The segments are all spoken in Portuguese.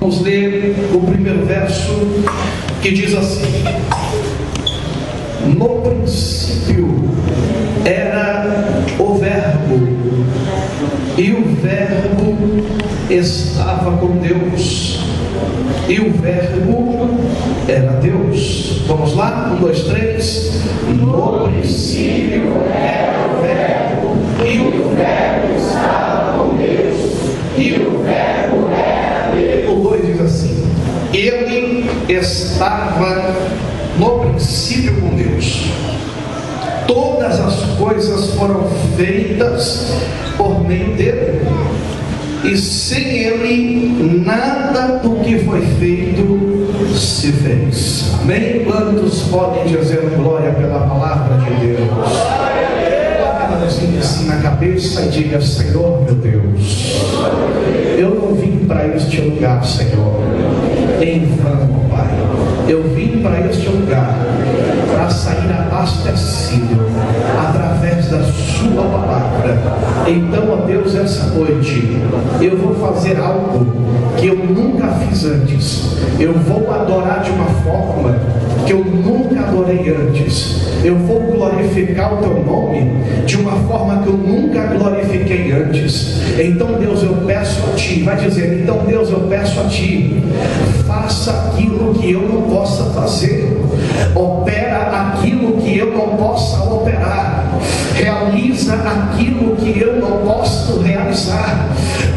Vamos ler o primeiro verso, que diz assim: no princípio era o Verbo, e o Verbo estava com Deus, e o Verbo era Deus. Vamos lá? 1, 2, 3. No princípio era o Verbo, e o Verbo estava com Deus, e o Verbo era Deus. O 2 diz assim: ele estava no princípio com Deus. Todas as coisas foram feitas por meio dele, e sem ele nada do que foi feito se fez. Amém? Quantos podem dizer glória pela palavra de Deus? Coloque assim na cabeça e diga: Senhor meu Deus, eu não vim para este lugar, Senhor, em vão, Pai. Eu vim para este lugar para sair abastecido através da sua palavra. Então, ó Deus, essa noite eu vou fazer algo que eu nunca fiz antes. Eu vou adorar de uma forma que eu nunca adorei antes. Eu vou glorificar o teu nome de uma forma que eu nunca glorifiquei antes. Então, Deus, eu peço a ti, vai dizer, então Deus, eu peço a ti, faça aquilo que eu não possa fazer, opera aquilo que eu não possa operar, realiza aquilo que eu não posso realizar,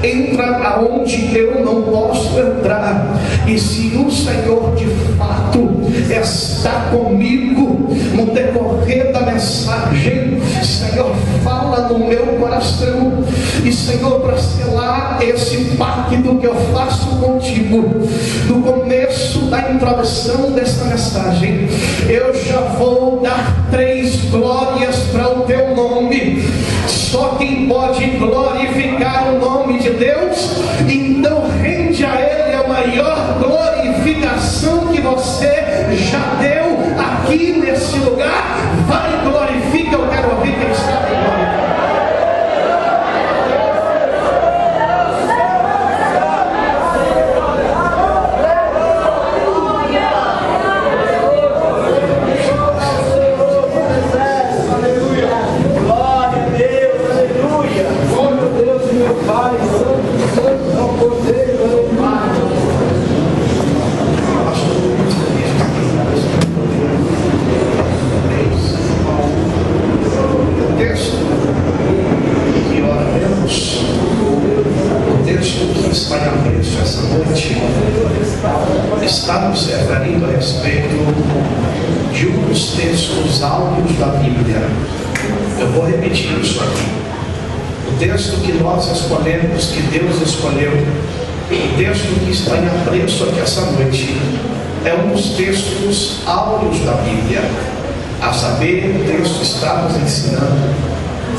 entra aonde eu não posso entrar. E se o Senhor de fato está comigo no decorrer da mensagem, Senhor, fala no meu coração. E Senhor, para selar esse pacto que eu faço contigo no começo da introdução desta mensagem, eu já vou dar 3 glórias para o teu nome. Só quem pode glorificar o nome de Deus, então rende a Ele a maior glorificação que você já deu aqui nesse lugar. Vai e glorifica, eu quero ouvir quem está em glória. Estamos referindo a respeito de um dos textos áureos da Bíblia. Eu vou repetir isso aqui. O texto que nós escolhemos, que Deus escolheu, o texto que está em apreço aqui essa noite, é um dos textos áureos da Bíblia. A saber, o texto está nos ensinando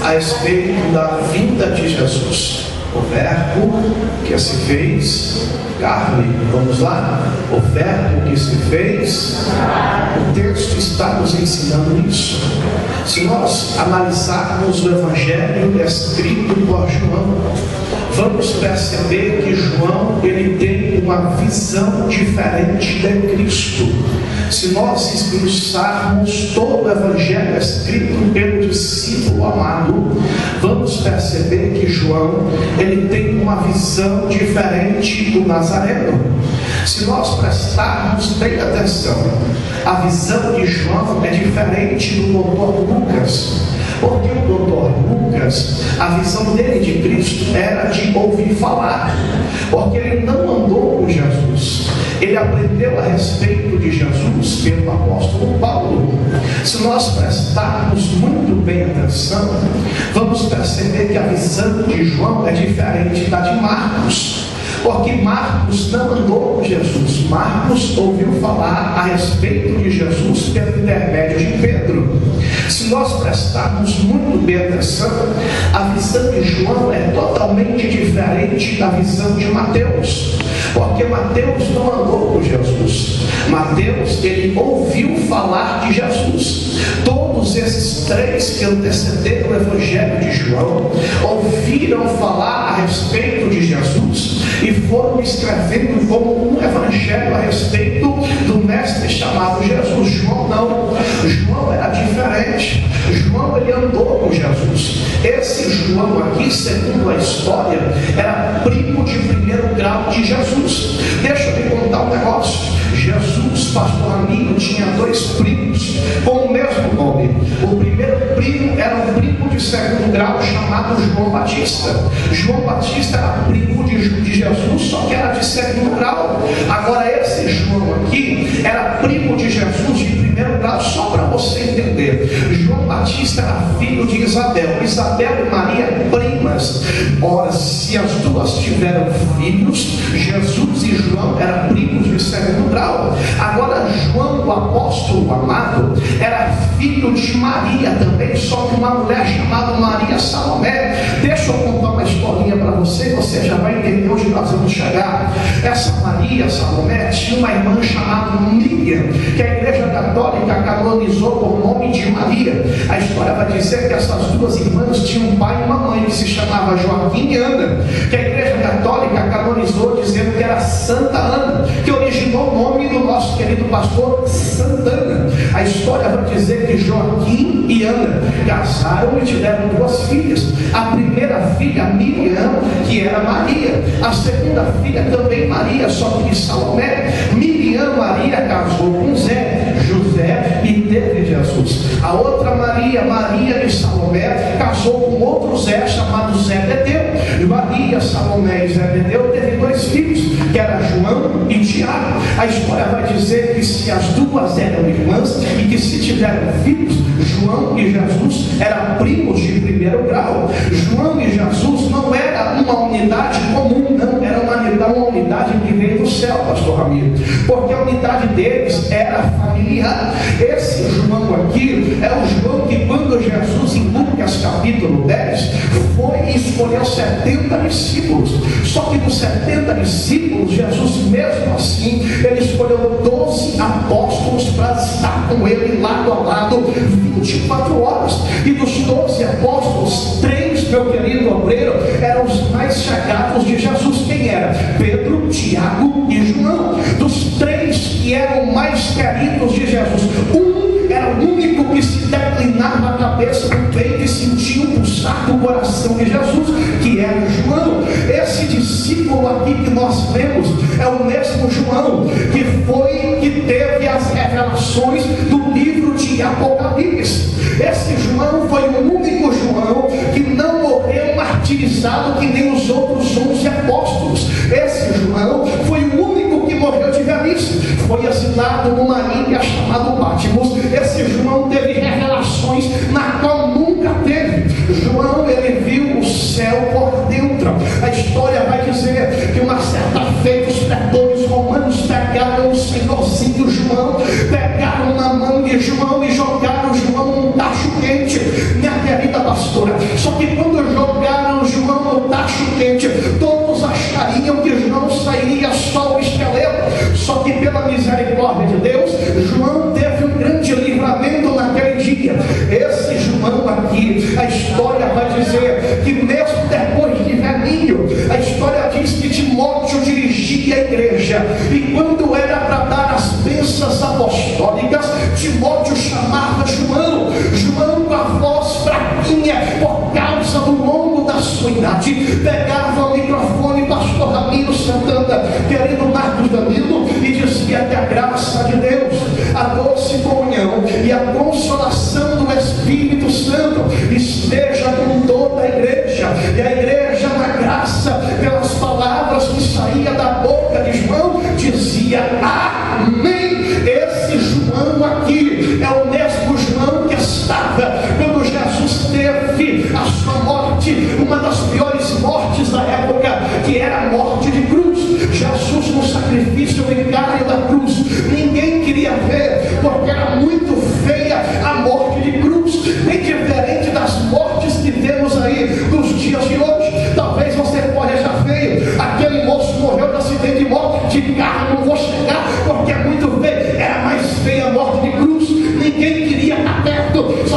a respeito da vinda de Jesus, o Verbo que se fez carne. Vamos lá? O Verbo que se fez. O texto está nos ensinando isso. Se nós analisarmos o Evangelho escrito por João, vamos perceber que João, ele tem uma visão diferente de Cristo. Se nós esmiuçarmos todo o Evangelho escrito pelo discípulo amado, vamos perceber que João, ele tem uma visão diferente do Nazareno. Se nós prestarmos bem atenção, a visão de João é diferente do Dr. Lucas. Porque o Dr. Lucas, a visão dele de Cristo era de ouvir falar, porque ele não andou com Jesus, ele aprendeu a respeito de Jesus pelo apóstolo Paulo. Se nós prestarmos muito bem atenção, vamos perceber que a visão de João é diferente da de Marcos. Porque Marcos não andou com Jesus. Marcos ouviu falar a respeito de Jesus pelo intermédio de Pedro. Se nós prestarmos muito bem atenção, a visão de João é totalmente diferente da visão de Mateus. Porque Mateus não andou com Jesus. Mateus, ele ouviu falar de Jesus. Todo todos esses três que antecederam o Evangelho de João ouviram falar a respeito de Jesus e foram escrevendo como um evangelho a respeito do mestre chamado Jesus. João não. João era diferente. João, ele andou com Jesus. Esse João aqui, segundo a história, era primo de primeiro grau de Jesus. Deixa eu te contar um negócio. Jesus, pastor amigo, tinha dois primos com o mesmo nome. O primeiro primo era um primo de segundo grau chamado João Batista. João Batista era primo de Jesus, só que era de segundo grau. Agora esse João aqui era primo de Jesus de primeiro grau, só para você entender. João Batista era filho de Isabel. Isabel e Maria primas. Ora, se as duas tiveram filhos, Jesus e João eram primos de segundo grau. Agora João, o apóstolo amado, era filho de Maria também, só que uma mulher chamada Maria Salomé. Deixa eu contar uma historinha para você, você já vai entender onde nós vamos chegar. Essa Maria Salomé tinha uma irmã chamada Miriam, que a igreja católica canonizou por nome de Maria. A história vai dizer que essas duas irmãs tinham um pai e uma mãe que se chamava Joaquim e Ana, que a igreja católica canonizou dizendo que era Santa Ana, que originou o nome do nosso querido pastor Santana. A história vai dizer que Joaquim e Ana casaram e tiveram duas filhas. A primeira filha, Miriam, que era Maria. A segunda filha também Maria, só que de Salomé. Miriam Maria casou com José e teve Jesus. A outra Maria de Salomé, casou com outro Zé chamado Zebedeu. E Maria, Salomé e Zebedeu teve dois filhos, que era João e Tiago. A história vai dizer que se as duas eram irmãs e que se tiveram filhos, João e Jesus eram primos de primeiro grau. João e Jesus não era uma unidade comum, não, era uma unidade que veio do céu, pastor Ramiro, porque a unidade deles era familiar. Esse João aqui é o João que, quando Jesus, em Lucas capítulo 10, foi e escolheu 70 discípulos. Só que dos 70 discípulos, Jesus mesmo assim, ele escolheu 12 apóstolos para estar com ele lado a lado 24 horas. E dos 12 apóstolos, 3, meu querido obreiro, eram os mais chegados de Jesus. Quem era? Pedro, Tiago e João. Dos 3 que eram mais queridos de Jesus, um era o único que se declinava a cabeça no peito e sentia o pulsar do coração de Jesus, que era João. Esse discípulo aqui que nós vemos é o mesmo João que teve as revelações do livro de Apocalipse. Esse João foi o único João que não morreu martirizado que nem os outros 11 apóstolos. Esse João foi o único que morreu de velhice. Foi asilado numa ilha chamada Patmos. Esse João teve revelações na qual nunca teve. João, ele viu o céu por dentro. A história vai dizer que uma certa feita os pretores romanos pegaram o senhorzinho João, pegaram na mão de João e jogaram João num tacho quente, minha querida pastora. Só que quando jogaram João no tacho quente, todos achariam que João sairia só o esqueleto. Só que pela misericórdia de Deus, João teve um grande livramento naquele dia. Esse João aqui, a história vai dizer que mesmo depois de velhinho, a história diz que Timóteo dirigia a igreja, e quando era para dar as bênçãos apostólicas, Timóteo chamava João com a voz fraquinha por causa do longo da sua idade, pegava o microfone, pastor Ramiro Santana, querido Marcos Danilo, e dizia que a graça de Deus, a doce comunhão e a consolação do Espírito Santo esteja com toda a igreja. E a igreja, na graça, pelas palavras que saía da boca de João, dizia amém. Esse João aqui é o mesmo João que estava quando Jesus teve a sua morte, uma das piores mortes da época, que era a morte de cruz. Jesus no sacrifício vicário da cruz, ninguém queria ver, porque era muito feia a morte de cruz, bem diferente das mortes que temos aí nos dias de hoje. Talvez você pode achar feio, aquele moço morreu de acidente de morte de carro, não vou chegar porque é muito feio. Era mais feia a morte de cruz, ninguém queria estar perto.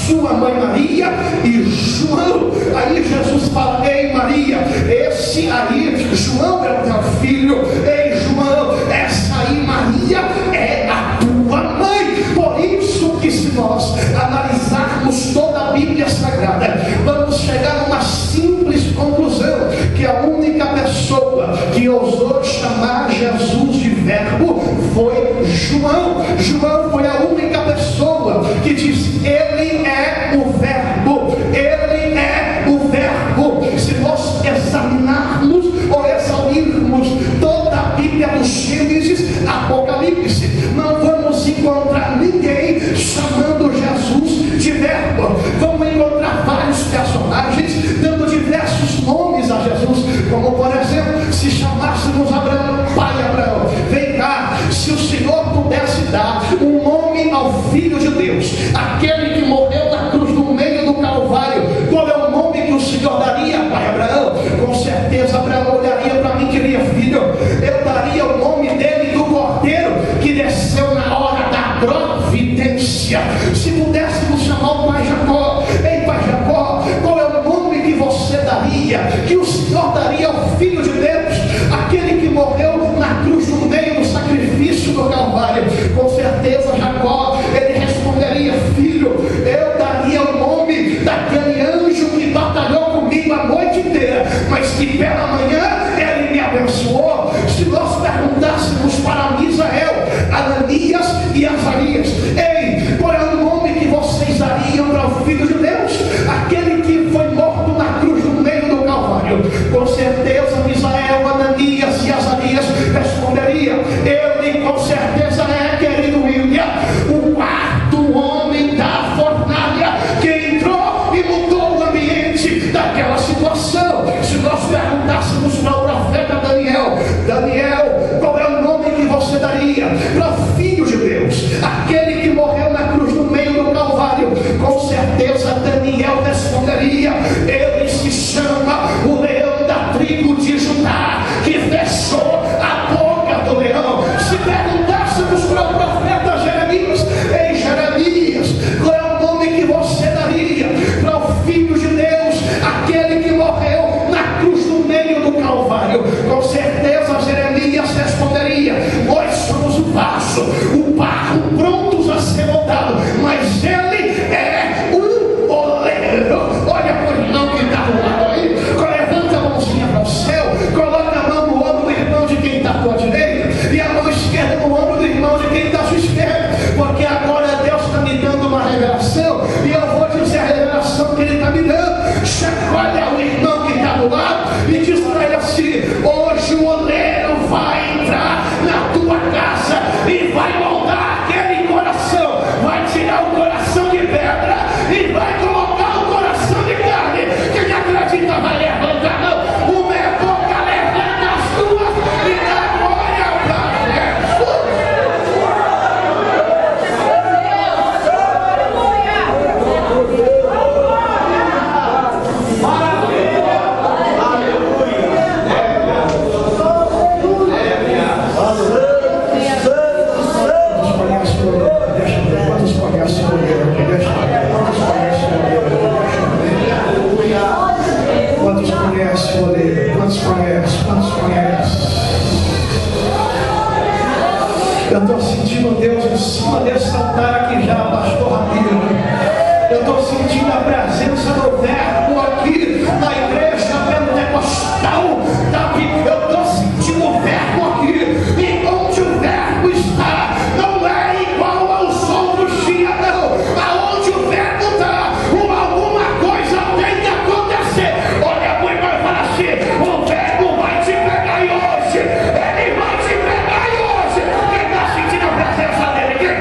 sua mãe Maria e João. Aí Jesus fala: ei Maria, esse aí, João é o teu filho. Ei João, essa aí Maria é a tua mãe. Por isso que se nós analisarmos toda a Bíblia Sagrada, vamos chegar a uma simples conclusão, que a única pessoa que ousou chamar Jesus de verbo foi João. João foi a única pessoa que disse: ele é o verbo, ele é o verbo. Se nós examinarmos ou exaurirmos toda a Bíblia do Gênesis, Apocalipse, não vamos encontrar ninguém chamando Jesus de verbo. Vamos encontrar vários personagens dando diversos nomes a Jesus, como por exemplo, se chamássemos Abraão: pai Abraão, vem cá. Se o Senhor pudesse dar um nome ao Filho de Deus, aquele que morreu na cruz no meio do Calvário, qual é o nome que o Senhor daria, pai Abraão? Com certeza Abraão olharia para mim e diria: filho, eu daria o nome dele do Cordeiro que desceu na hora da providência. Se pudéssemos chamar o pai Jacó: ei pai Jacó, qual é o nome que você daria, que o Senhor daria ao Filho de Deus, aquele que morreu na cruz no meio do sacrifício do Calvário? Com certeza Jacó, ele responderia: filho, eu daria o nome daquele anjo que batalhou comigo a noite inteira, mas que pela manhã ele me abençoou. Se nós perguntássemos para Misael, Ananias e Azarias: ei, qual é o nome que vocês dariam para o Filho de Deus, aquele que foi morto na cruz no meio do Calvário? Com certeza Misael, Ananias e Azarias responderia: ele com certeza é, querido William, o quarto homem da fornalha que entrou e mudou o ambiente daquela situação. Se nós perguntássemos para o profeta Daniel: Daniel, qual é o nome que você daria para o Filho de Deus, aquele que morreu na cruz no meio do Calvário? Com certeza Daniel responderia: ele se chama o leão da tribo de Judá, que fechou a boca do leão. Se perguntássemos para o profeta Jeremias: ei Jeremias, qual é o nome que você daria para o Filho de Deus, aquele que morreu na cruz no meio do Calvário? Com certeza Jeremias responderia: nós somos o barro prontos a ser moldado, mas ele é o oleiro. Olha para o irmão que está do lado aí, levanta a mãozinha para o céu, coloca a mão no ombro do irmão de quem está à tua direita e a mão esquerda no ombro do irmão de quem está à sua esquerda, porque agora Deus está me dando uma revelação e eu vou dizer a revelação que ele está me dando. Chacoalha o irmão que está do lado e diz para ele assim: hoje o oleiro vai entrar na tua casa e vai moldar aquele coração, vai tirar o coração de pedra e vai colocar o coração de carne. Quem acredita vai levantar a mão. Uma é boca, levanta as duas e dá glória para Jesus. Quantos conhecem o oleiro? Quantos conhecem? Eu estou sentindo Deus em cima desse altar aqui já, pastor Ramiro. Eu estou sentindo a presença do verbo aqui na igreja pentecostal. Eu estou sentindo o verbo aqui. E onde o verbo está, não é igual aos outros dias, não. Aonde o verbo está, alguma coisa tem que acontecer. Olha a mãe, vai falar assim: o verbo vai te pegar hoje. Ele vai te pegar hoje. Quem está sentindo a presença dele? Quem?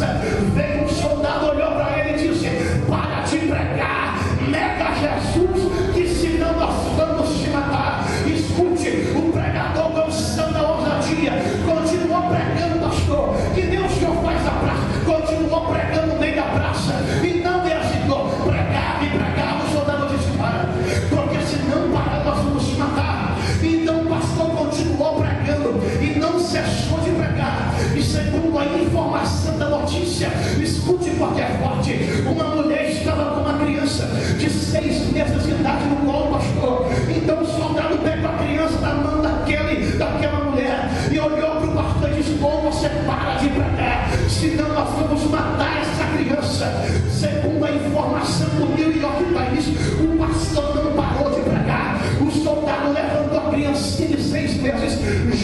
praça, veio um soldado, olhou para ele e disse: para de pregar, nega Jesus, que senão nós vamos te matar. Escute, o pregador, com santa ousadia, continuou pregando, pastor, que nem o senhor faz a praça, continuou pregando no meio da praça, e não hesitou, pregava e pregava. O soldado disse: para, porque se não parar nós vamos te matar. Então o pastor continuou pregando e não cessou de pregar. E segundo a informação da notícia, escute porque é forte, uma mulher estava com uma criança de 6 meses de idade no colo, pastor. Então o soldado pegou a criança da mão daquela mulher e olhou para o pastor e disse: bom, você para de pregar, senão nós vamos matar essa criança. Segundo a informação do New York Times, o pastor não parou de pregar. O soldado levantou a criancinha de 6 meses,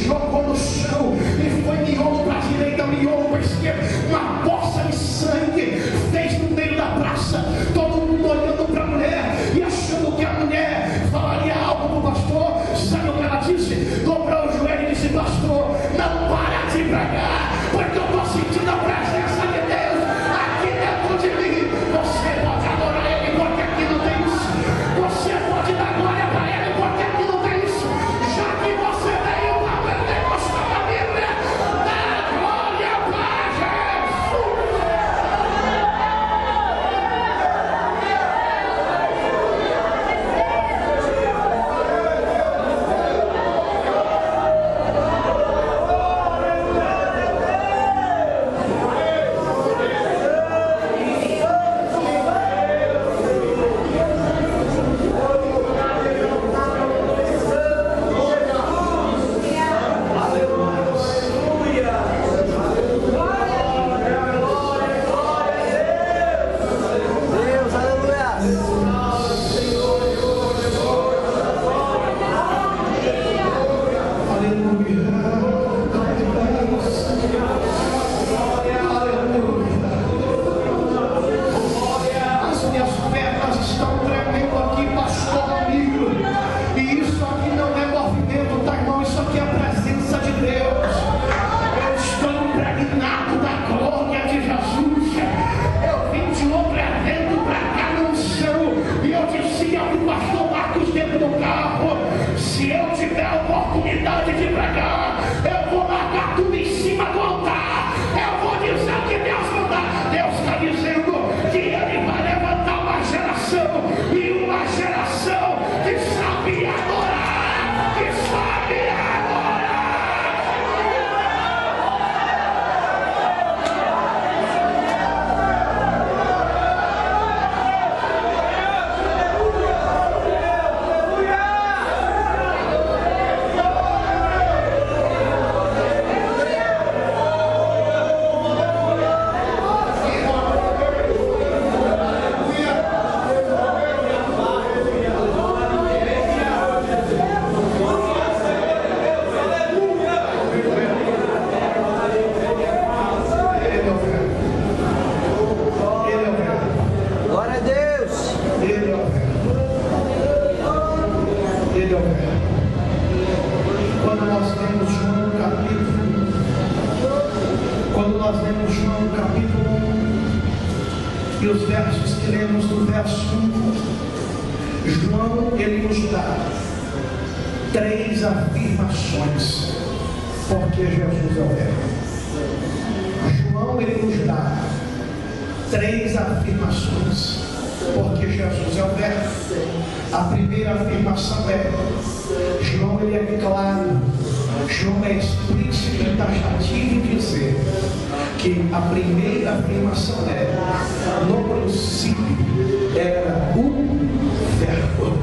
jogou no chão e foi miolo para a direita, miolo para a esquerda, uma poça de sangue fez no meio da praça. Todo mundo olhando para a mulher e achando que a mulher falaria algo para o pastor. Sabe o que ela disse? Dobrou o joelho e disse: pastor, não para de pregar, porque eu estou sentindo a presença de Deus aqui dentro de mim. Você pode adorar Ele, porque aqui não tem isso. Você pode dar glória para Ele, porque aqui não tem isso. Já que você veio para o Pentecostal da Bíblia, dá glória para Jesus. E os versos que lemos no verso 1, João, ele nos dá 3 afirmações, porque Jesus é o Verbo. João, ele nos dá 3 afirmações, porque Jesus é o Verbo. A primeira afirmação é: João, ele é claro, João é explícito e taxativo em dizer que a primeira afirmação é: no princípio era o Verbo.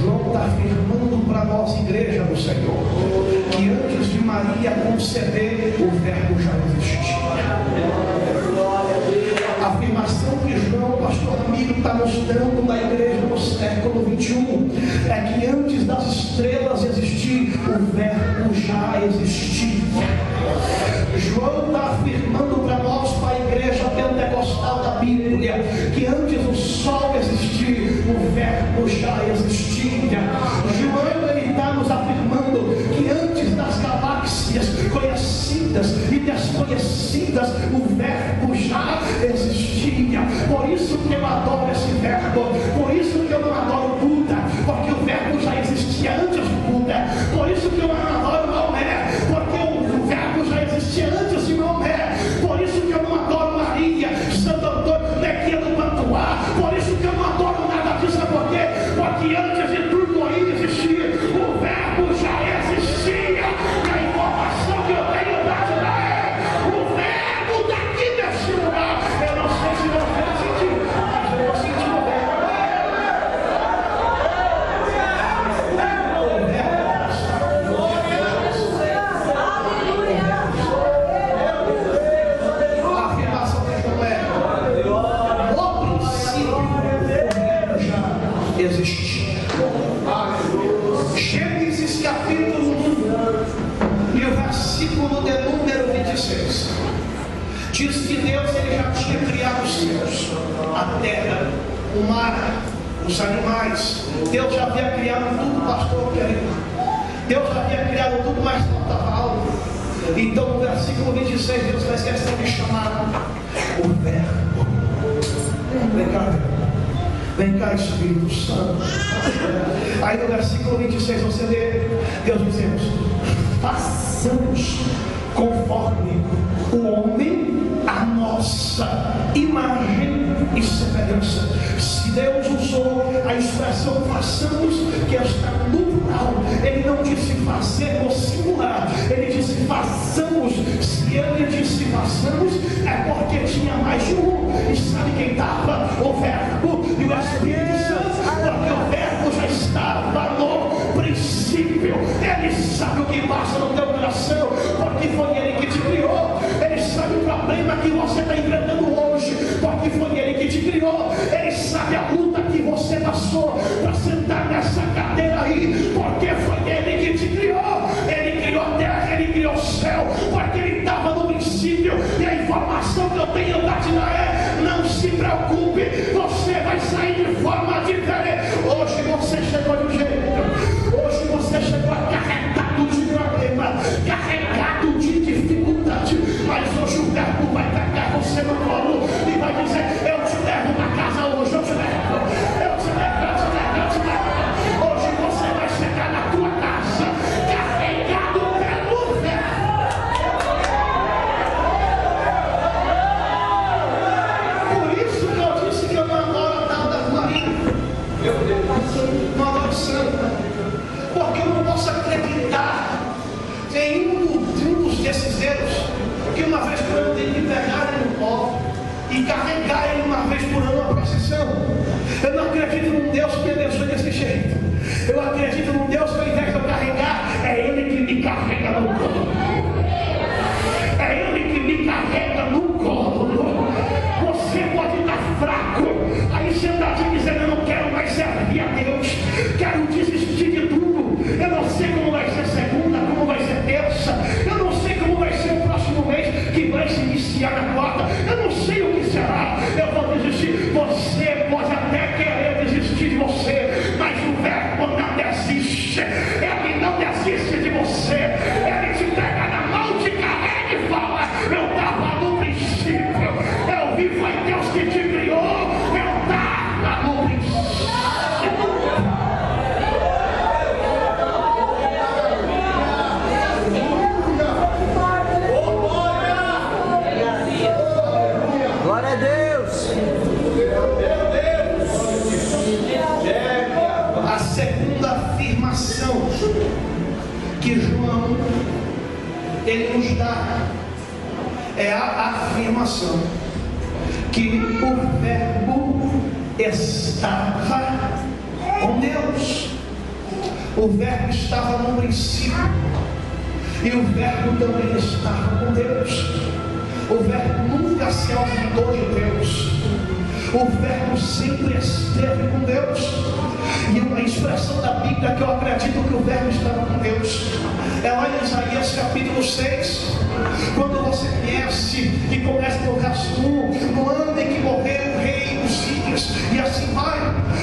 João está afirmando para a nossa igreja do Senhor que antes de Maria conceber, o Verbo já existia. A afirmação que João, pastor amigo, está mostrando na igreja do século 21 é que antes das estrelas existir, o Verbo já existia. João está afirmando para nós, para a igreja pentecostal da Bíblia, que antes do sol existir, o Verbo já existia. João, ele está nos afirmando que antes das galáxias conhecidas e desconhecidas, o Verbo já versículo de número 26, diz que Deus ele já tinha criado os céus, a terra, o mar, os animais. Deus já havia criado tudo, pastor querido. Deus já havia criado tudo, mas faltava algo. Então no versículo 26 Deus faz questão de chamar o Verbo. Vem cá Espírito Santo. Aí no versículo 26 você vê Deus dizendo: façamos conforme o homem a nossa imagem e semelhança. Se Deus usou a expressão façamos, que está no plural, ele não disse fazer no singular, ele disse façamos. Se ele disse façamos, é porque tinha mais de um. E sabe quem estava? O Verbo e o Espírito Santo, porque o Verbo já estava no princípio. Ele sabe o que passa no teu coração, porque foi ele que te criou. Ele sabe o problema que você está enfrentando hoje, porque foi ele que te criou. Ele sabe a luta que você passou para sentar nessa cadeira aí, porque foi ele que te criou. Ele criou a terra, ele criou o céu, porque ele estava no princípio. E a informação que eu tenho para te dar é: não se preocupe, você vai sair de forma diferente. Hoje você chegou de um jeito, hoje você chegou carregado de problema, carregado de dificuldade, mas hoje o Verbo vai pegar você no colo e vai dizer: eu te levo para casa hoje, eu te levo, eu te levo, eu te levo, eu te levo. Hoje você vai chegar na tua casa carregado pelo Verbo. Por isso que eu disse que eu não adoro a tal da Maria, não adoro santa, porque eu não posso acreditar em um dos desses dedos, que uma vez por ano tem que pegar ele no colo e carregar ele uma vez por ano na procissão. Eu não acredito num Deus que me abençoe desse jeito. Eu acredito num Deus que ao invés de eu carregar, é ele que me carrega no colo. É ele que me carrega no colo. Você pode estar fraco, aí você está dizendo: eu não quero mais servir a Deus, quero desistir de tudo. Eu não sei como vai ser segunda, como vai ser terça, eu não sei como vai ser o próximo mês que vai se iniciar na quarta, eu não sei o que será, eu vou desistir. Você pode até querer desistir de você, mas o Verbo não desiste, ele não desiste de você, ele te pega na mão, te carrega e fala: eu estava no princípio, eu vi, foi Deus que te criou, eu estava no princípio. Glória a Deus. A segunda afirmação que João ele nos dá é a afirmação que o Verbo estava com Deus. O Verbo estava no princípio e o Verbo também estava com Deus. O Verbo nunca se ausentou de Deus. O Verbo sempre esteve com Deus. E uma expressão da Bíblia que eu acredito que o Verbo estava com Deus é lá em Isaías capítulo 6, quando você conhece e começa no verso 1, no ano em que morreu o rei Uzias, e assim vai.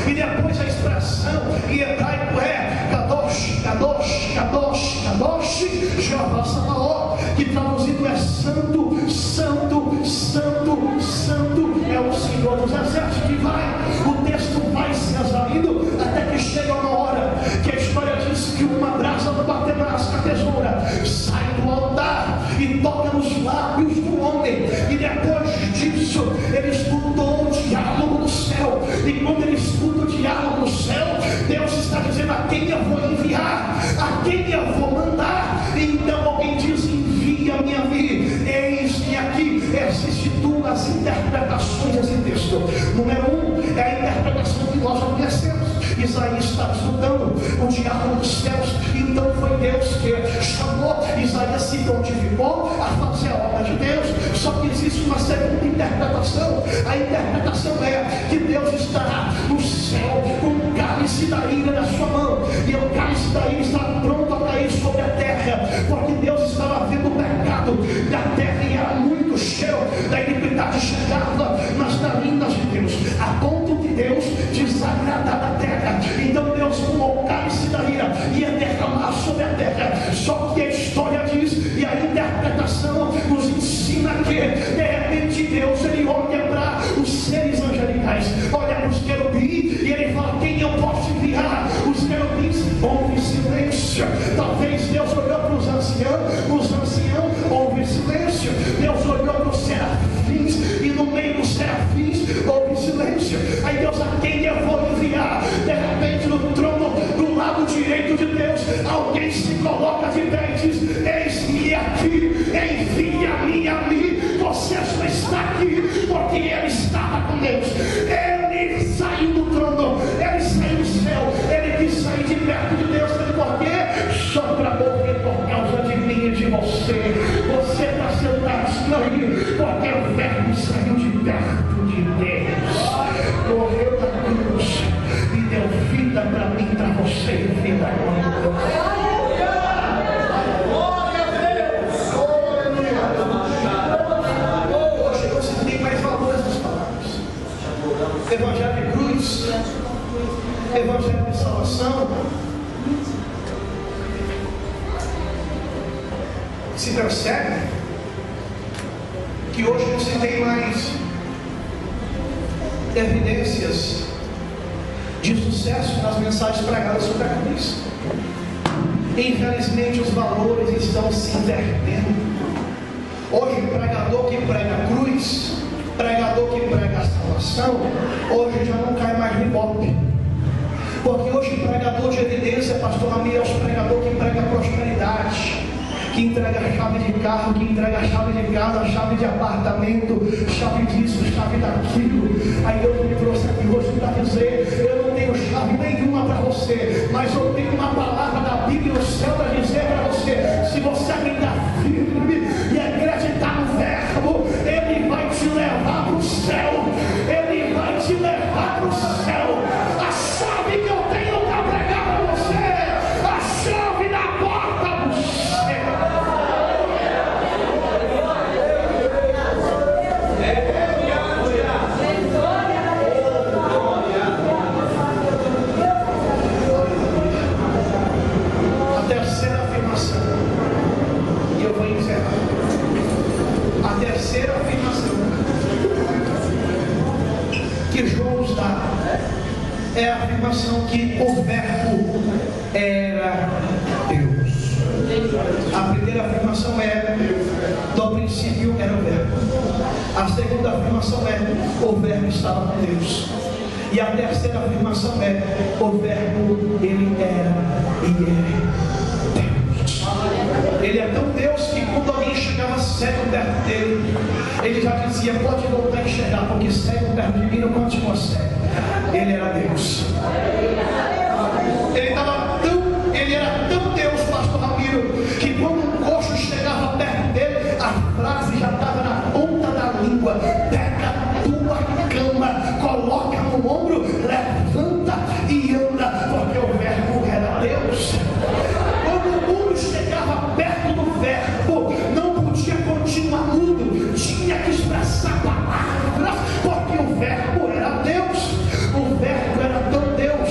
E depois a expressão em hebraico é Kadosh, Kadosh, Kadosh, Kadosh, Jeová Sabaoth, que traduzido é santo, santo, santo, santo é o Senhor dos exércitos. E vai, o texto vai se exaurindo até que chega uma hora que a história diz que uma brasa do bater na tesoura sai do altar e toca nos lábios do homem, e depois disso ele escutou o diálogo do céu. E quando ele escuta o diálogo do céu, Deus está dizendo: a quem eu vou enviar, a quem eu vou mandar. E então alguém diz: envia-me a mim. Eis-me aqui. Existem duas interpretações desse texto. Número 1 é a interpretação que nós não conhecemos. Isaías está escutando o diálogo dos céus, então foi Deus que chamou Isaías, se prontificou a fazer a obra de Deus. Só que existe uma segunda interpretação. A interpretação é que Deus estará no céu com o cálice da ira na sua mão, e o cálice da ira está pronto a cair sobre a terra, porque Deus estava vendo Talvez Deus olhou para os anciãos houve silêncio. Deus olhou para os serafins e no meio dos serafins houve silêncio. Aí Deus, a quem eu vou enviar? De repente no trono do lado direito de Deus, alguém se coloca de pé e diz: eis-me aqui, envia-me a mim. Você só está aqui porque ele estava com Deus. Ele saiu do trono, ele saiu do céu, ele quis sair de perto de Deus. Sabe por quê? Só para morrer por causa de mim e de você. Você está sentado aí porque o verbo saiu de perto de Deus, morreu na cruz e deu vida para mim, para você, e vida para Deus. Evangelho de cruz, Evangelho de salvação. Se percebe que hoje não se tem mais evidências de sucesso nas mensagens pregadas sobre a cruz. Infelizmente os valores estão se invertendo. Hoje o pregador que prega a cruz, pregador que prega a salvação, hoje já não cai mais no ibope. Porque hoje o pregador de evidência, pastor Ramiro, é o pregador que prega a prosperidade, que entrega a chave de carro, que entrega a chave de casa, a chave de apartamento, chave disso, chave daquilo. Aí Deus me trouxe aqui hoje para dizer: eu não tenho chave nenhuma para você, mas eu tenho uma palavra da Bíblia no céu para dizer para você: se você ainda firme e acreditar no verbo, ele vai te levar para o céu, ele vai te levar para o céu. A chave que eu tenho para pregar para você, a chave da porta do céu. A terceira afirmação, e eu vou encerrar. A terceira afirmação que João nos dá é a afirmação que o verbo era Deus. A primeira afirmação é: no princípio era o verbo. A segunda afirmação é: o verbo estava com Deus. E a terceira afirmação é: o verbo, ele era e é Deus. Ele é tão Deus que quando alguém chegava cego perto dele, ele já dizia: pode voltar a enxergar, porque cego perto de mim não continua cego. Ele era Deus. Ele era tão Deus, pastor Ramiro, que quando um coxo chegava perto dele, a frase já estava na ponta da língua: pega a tua cama, coloca no ombro, levanta e anda, porque o verbo era Deus. Quando o mundo chegava perto do verbo, não podia continuar mudo, tinha que expressar palavras, porque o verbo era Deus. O verbo era tão Deus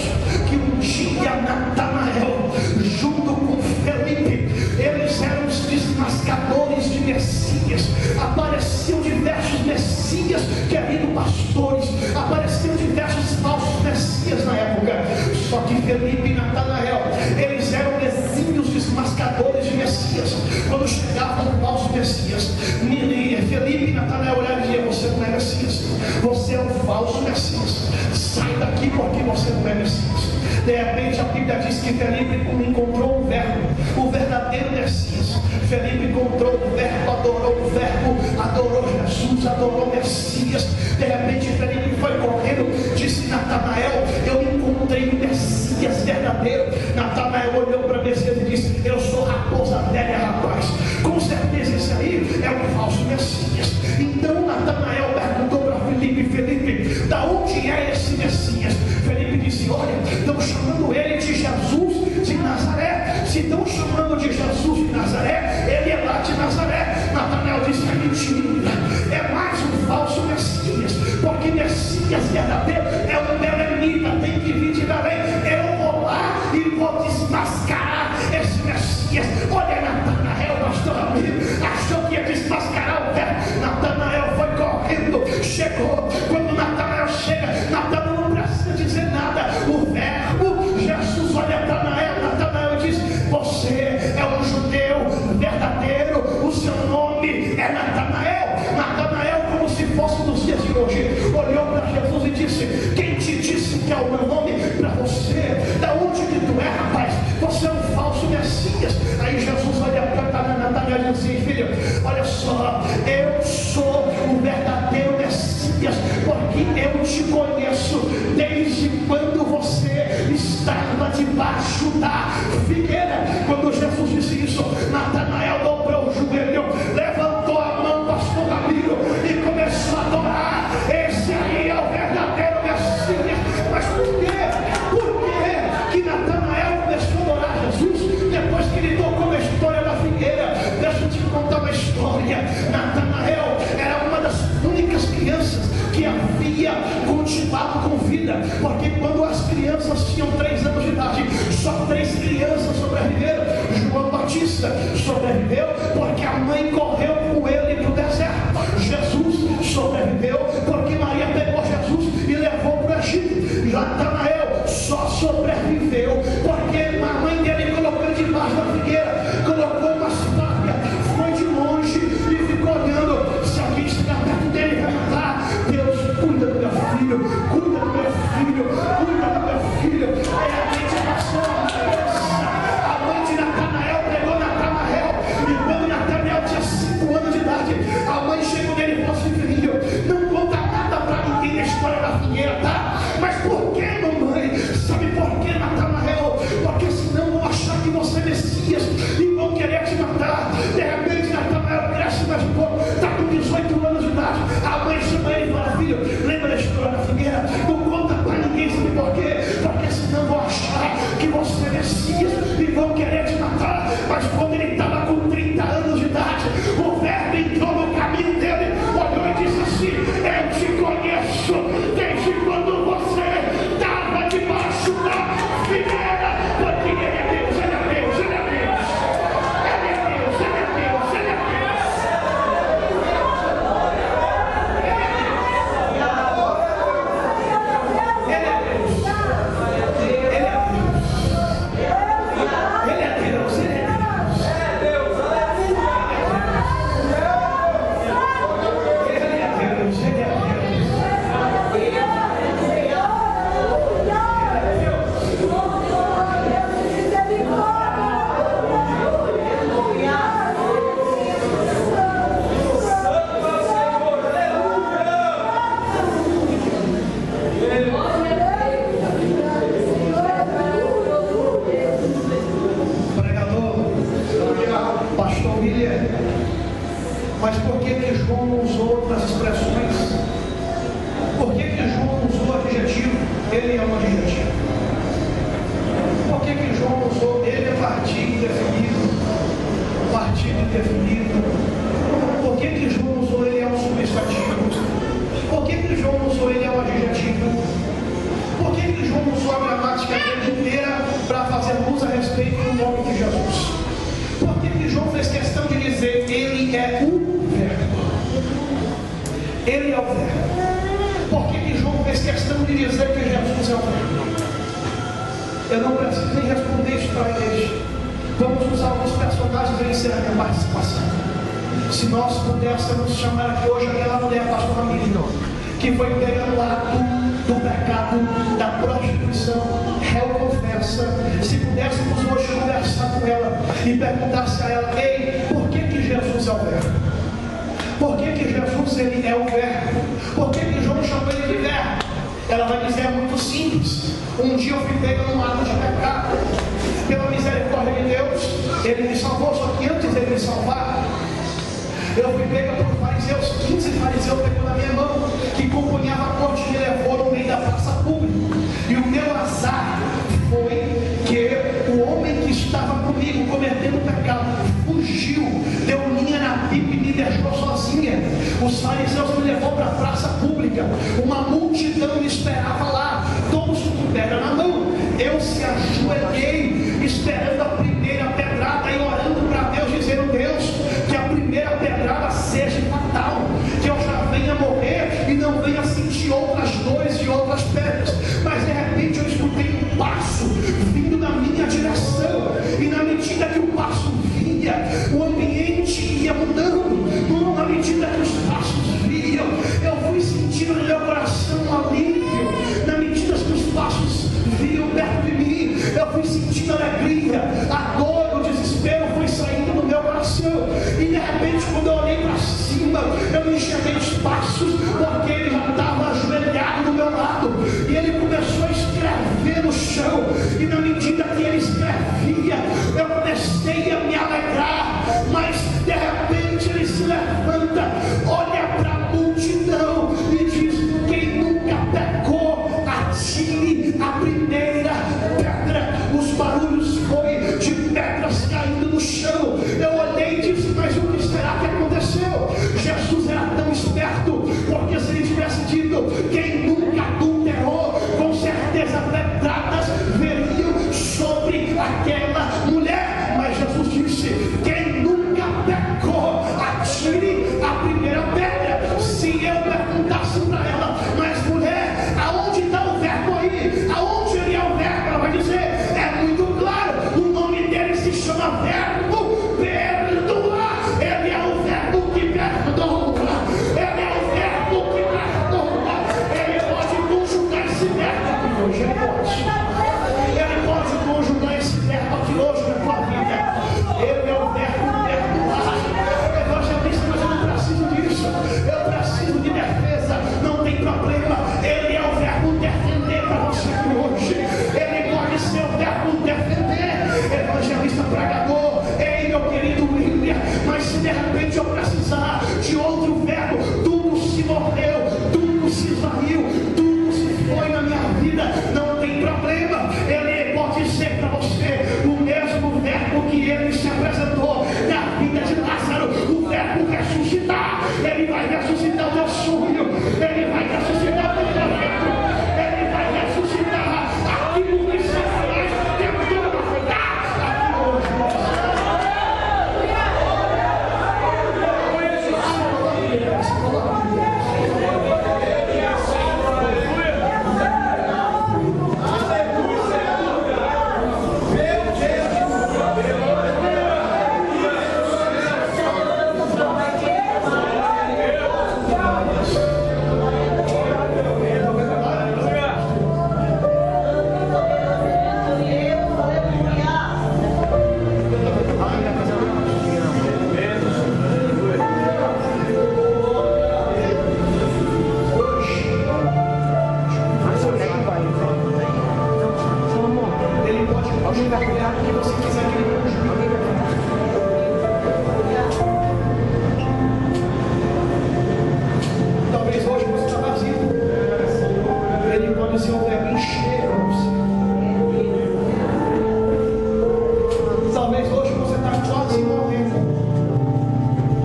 que um dia Natanael, junto com Felipe, eles eram os desmascadores de Messias. Apareciam diversos Messias querendo pastores, apareciam diversos falsos Messias na época. Só que Felipe e Natanael, eles eram exímios desmascadores de Messias. Quando chegava um falso Messias, Felipe e Natanael olhavam e diziam: você não é Messias, você é um falso Messias, sai daqui porque você não é Messias. De repente a Bíblia diz que Felipe encontrou o verbo, o verdadeiro Messias. Felipe encontrou o verbo, adorou Jesus, adorou o Messias. De repente Felipe foi correndo, disse: Natanael, eu encontrei o Messias verdadeiro. Natanael olhou para Messias e disse: eu sou raposa velha, rapaz. Com certeza esse aí é um falso Messias. Então Natanael perguntou para Felipe: Felipe, da onde é esse Messias? Felipe disse: olha, estão chamando ele de Jesus de Nazaré. Se estão chamando de Jesus de Nazaré, ele é lá de Nazaré. Natanael disse: é mentira, é mais um falso Messias, porque Messias verdadeiro é um belemita, tem que vir de Belém. Eu vou lá e vou desmascarar esse Messias. Olha, Natanael, pastor amigo, achou que ia desmascarar o verbo. Natanael foi correndo, chegou. Quando Natanael chega, Natanael não precisa dizer nada. O verbo, Jesus olha para Natanael e diz: você você é um judeu verdadeiro, o seu nome é Natanael. Natanael, como se fosse dos dias de hoje, olhou para Jesus e disse: quem te disse que é o meu nome para você? Da onde que tu é, rapaz? Você é um falso Messias. Aí Jesus olha para Natanael e diz assim: filho, olha só, eu sou o verdadeiro Messias, porque eu te conheço desde quando você estava debaixo da figueira. Quando Jesus disse isso, Natanael dobrou o joelho, levantou a mão, pastor Ramiro, e começou a adorar. Esse aí é o verdadeiro Messias. Mas por quê? Por que Natanael começou a adorar Jesus depois que ele tocou a história da figueira? Deixa eu te contar uma história. Natanael era uma das únicas crianças que havia continuado com vida, porque quando as crianças tinham 3 anos de idade, só 3 crianças sobreviveram. João Batista sobreviveu porque a mãe correu com ele para o deserto. Jesus sobreviveu porque Maria pegou Jesus e levou para o Egito. Natanael só sobreviveu porque a mãe dele colocou ele debaixo da figueira, colocou uma sábia, foi de longe e ficou olhando. Se alguém estiver perto dele e vai matar, Deus, cuida do meu filho, cuida do meu filho, cuida do meu filho. Aí a gente passou a cabeça. A mãe de Natanael pegou Natanael, e quando Natanael tinha 5 anos de idade, a mãe chegou nele e falou assim: filho, não conta nada para ninguém da história da figueira, tá? Mas por que, mamãe? Sabe por que, Natanael? Porque senão vão achar que você é Messias e vão querer te matar. De repente Natanael cresce mais um pouco, está com 18 anos de idade. A mãe chama ele e fala: filho, lembra da história da figueira? Não conta para ninguém, sabe por quê? Porque senão vão achar que você é Messias e vão querer te matar. Mas quando ele estava com 30 anos de idade, o verbo entrou no caminho dele, olhou e disse assim: eu te conheço desde quando você estava debaixo da figueira. Porque ele é Deus, ele é Deus, ele é Deus, ele é Deus, ele é Deus, ele é Deus. Mas por que João não usou outras expressões? Por que João não usou adjetivo? Ele é um adjetivo. Por que João não usou ele é partido indefinido? Partido indefinido. Por que João não usou ele é um substantivo? Por que João não usou ele é um adjetivo? Por que João não usou a gramática dele inteira para fazer luz a respeito do nome de Jesus? Por que João fez questão de dizer ele é o verbo? Ele é o verbo. Por que João fez questão de dizer que Jesus é o verbo? Eu não preciso nem responder isso para a igreja. Vamos usar alguns personagens para encerrar a minha participação. Se nós pudéssemos chamar aqui hoje aquela mulher, pastor Ramiro, que foi pega no ato do pecado, da prostituição, réu confessa. Se pudéssemos hoje conversar com ela e perguntasse a ela: ei, por que Jesus é o verbo? Por que Jesus ele é o verbo? Por que João chamou ele de verbo? Ela vai dizer: é muito simples. Um dia eu fui pega num ato de pecado, pela misericórdia de Deus, ele me salvou. Só que antes dele me salvar, eu fui pega por fariseus. 15 fariseus pegou na minha mão, que compunhava a corte e me levou no meio da praça pública. E o meu azar foi que o homem que estava comigo cometendo pecado fugiu, deu linha na pipa e me deixou sozinha. Os fariseus me levou para a praça pública, uma multidão me esperava lá, todos com pedra na mão. Eu se ajoelhei, esperando a primeira pedrada e orando para Deus, dizendo: Deus, que a primeira pedrada seja fatal, que eu já venha morrer e não venha sentir outras dores e outras pedras. Mas de repente eu escutei um passo vindo na minha direção, e na medida que repente, quando eu olhei para cima, eu não enxerguei os passos, porque ele já estava ajoelhado do meu lado, e ele começou a escrever no chão, e na medida que ele escrevia, eu comecei a me alegrar, mas de repente ele se levanta, olha para a multidão e diz: quem nunca pecou, atire a primeira pedra. Os barulhos foi de pedras caindo no chão. Eu olhei e disse: mas o que será que aconteceu? Jesus era tão esperto, porque se ele tivesse dito quem nunca adulterou, com certeza pedradas veriam sobre aquela mulher. Mas Jesus disse: quem nunca pecou, atire a primeira pedra. Se eu perguntasse para ela: mas mulher, aonde está o verbo aí? Aonde ele é o verbo? Ela vai dizer: é muito claro, o nome dele se chama verbo perdoar. Ele é o verbo que perdoa. Ele é o verbo que perdoa. Ele pode conjugar esse verbo aqui hoje. Ele pode conjugar esse verbo aqui hoje na tua vida. Ele é o verbo perdoar. Evangelista, mas eu não preciso disso. Eu preciso de defesa. Não tem problema. Ele é o verbo defender para você aqui hoje. Ele pode ser o verbo defender. Evangelista, pregador, ei, meu querido William, mas se de repente eu precisar de outro verbo, tudo se morreu, tudo se esvaiu, tudo se foi na minha vida, não tem problema. Ele pode ser para você o mesmo verbo que ele se apresentou na vida de Lázaro, o verbo ressuscitar. Ele vai ressuscitar o teu sonho, ele vai ressuscitar o teu projeto, ele vai ressuscitar aquilo que você faz tentou matar aqui hoje. Talvez hoje você está vazio. Ele pode ser um verbo encher para você. Talvez hoje você está quase morrendo.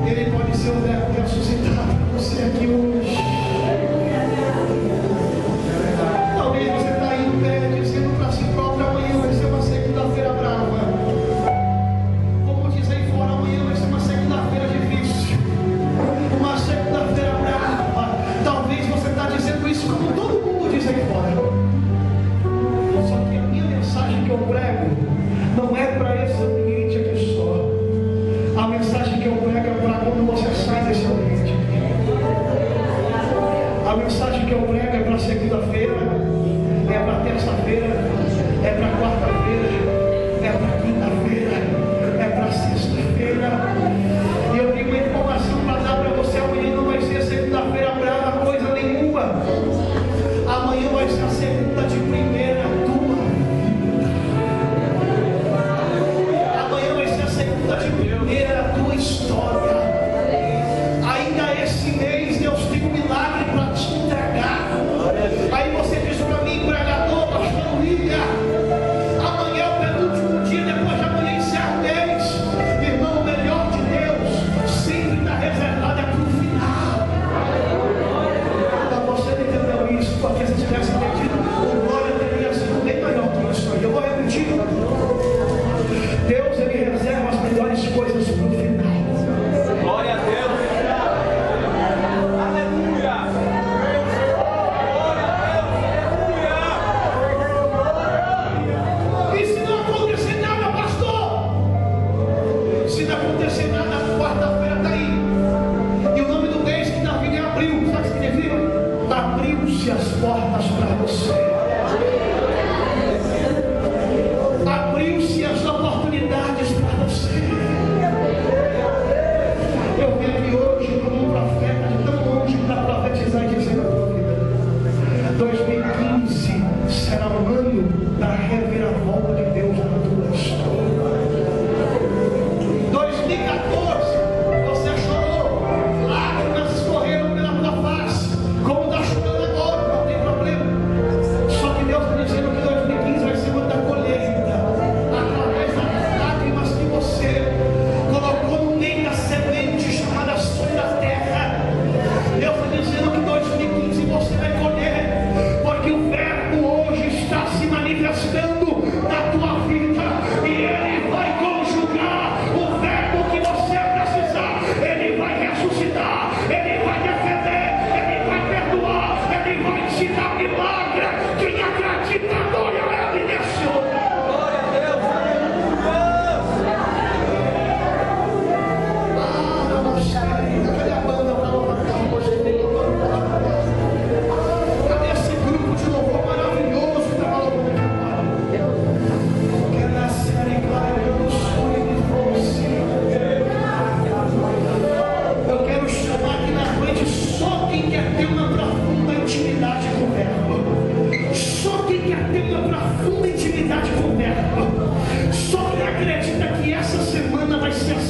Ele pode ser um verbo ressuscitar para você aqui hoje. Talvez você está em pé dizendo para si próprio: amanhã vai ser uma segunda-feira brava. Como diz aí fora, amanhã vai ser uma segunda-feira difícil, uma segunda-feira brava. Talvez você está dizendo isso como todo mundo diz aí fora. Só que a minha mensagem que eu prego não é para esse ambiente aqui só. A mensagem que eu prego é para quando você sai desse ambiente. A mensagem que eu prego é para segunda-feira, é para terça-feira, é para quarta-feira, é para quinta-feira, é para sexta-feira. E eu tenho uma informação para dar para você: amanhã não vai ser segunda-feira brava coisa nenhuma. Amanhã vai ser a segunda de primeira tua. Amanhã vai ser a segunda de primeira tua história. Ainda esse mês Deus tem um milagre para te entregar. Aí você diz para mim, pregador, pastor William, amanhã é o penúltimo dia, depois de amanhã encerra o mês. Irmão, o melhor de Deus sempre está reservado para o final. Você não entendeu isso, porque se tivesse entendido, o glória teria sido bem maior que isso aí. Eu vou repetir. Deus, ele reserva as melhores coisas para o final. Glória a Deus. Aleluia. E se não acontecer nada, pastor? Se não acontecer nada, quarta-feira está aí. E o nome do mês que está vindo é abril. Sabe o que significa? Abriu-se as portas para você. Abriu-se as oportunidades para você. Eu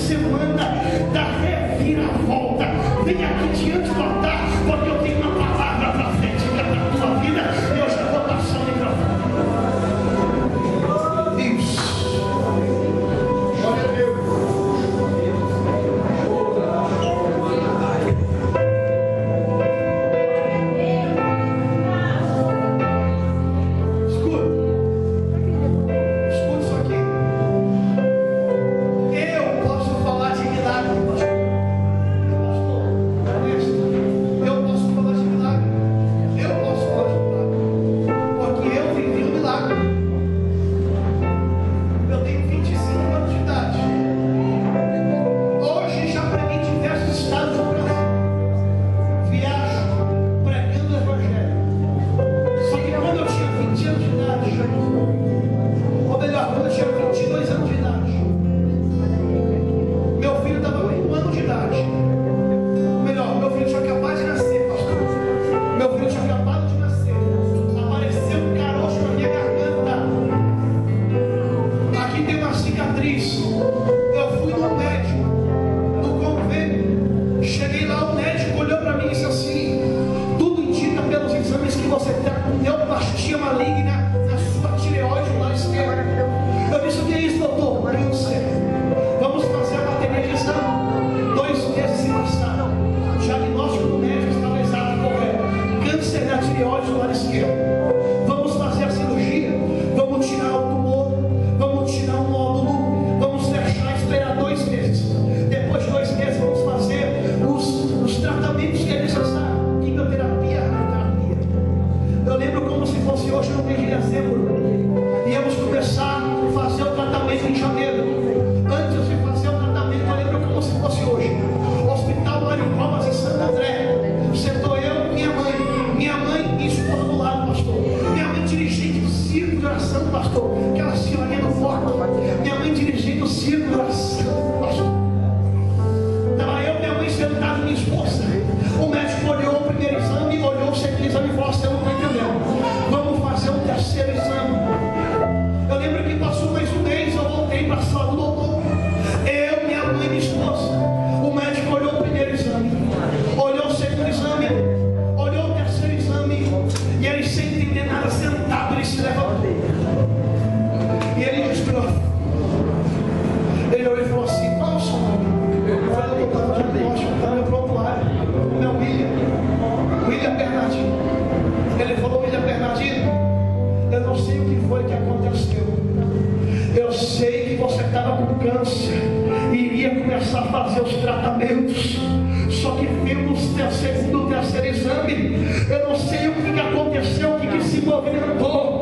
semana da reviravolta. Vem aqui diante do altar, porque eu tenho uma palavra profética para a tua vida. Eu já vou passar o microfone. Isso. Glória a Deus. Só que vemos segundo o terceiro exame, eu não sei o que aconteceu, o que se movimentou.